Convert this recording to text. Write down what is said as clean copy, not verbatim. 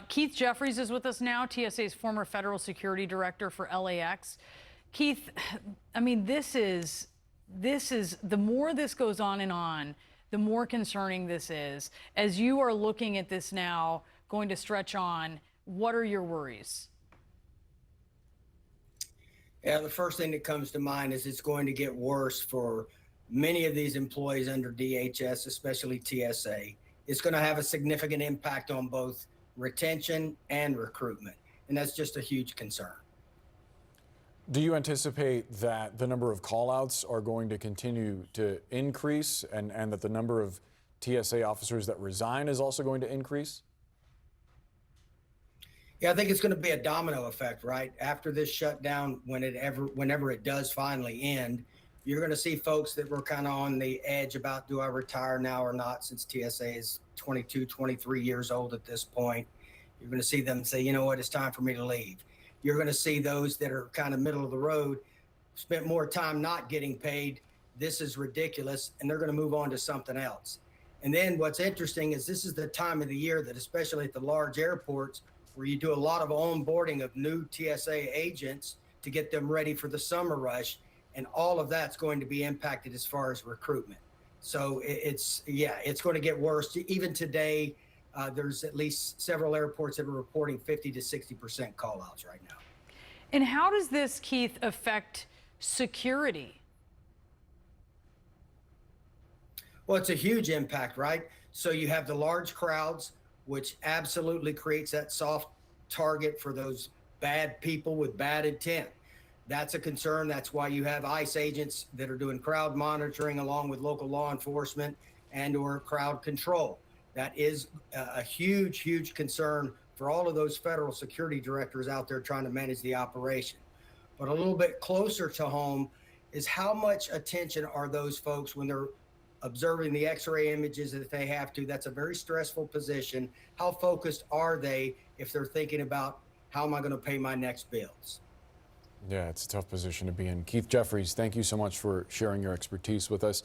Keith Jeffries is with us now, TSA's former federal security director for LAX. Keith, I mean, this is the more this goes on, the more concerning this is. As you are looking at this now, going to stretch on, what are your worries? Yeah, the first thing that comes to mind is it's going to get worse for many of these employees under DHS, especially TSA. It's going to have a significant impact on both retention and recruitment, and that's just a huge concern. Do you anticipate that the number of callouts are going to continue to increase and that the number of TSA officers that resign is also going to increase? Yeah, I think it's going to be a domino effect, right? After this shutdown, whenever it does finally end, you're going to see folks that were kind of on the edge about, do I retire now or not, since TSA is 22, 23 years old at this point. You're going to see them say, you know what, it's time for me to leave. You're going to see those that are kind of middle of the road, spent more time not getting paid. This is ridiculous. And they're going to move on to something else. And then what's interesting is this is the time of the year that, especially at the large airports, where you do a lot of onboarding of new TSA agents to get them ready for the summer rush. And all of that's going to be impacted as far as recruitment. So it's going to get worse. Even today, there's at least several airports that are reporting 50 to 60% call outs right now. And how does this, Keith, affect security? Well, it's a huge impact, right? So you have the large crowds, which absolutely creates that soft target for those bad people with bad intent. That's a concern. That's why you have ICE agents that are doing crowd monitoring along with local law enforcement and/or crowd control. That is a huge, huge concern for all of those federal security directors out there trying to manage the operation. But a little bit closer to home is how much attention are those folks when they're observing the x-ray images that they have to. That's a very stressful position. How focused are they if they're thinking about, how am I going to pay my next bills? Yeah, it's a tough position to be in. Keith Jeffries, thank you so much for sharing your expertise with us.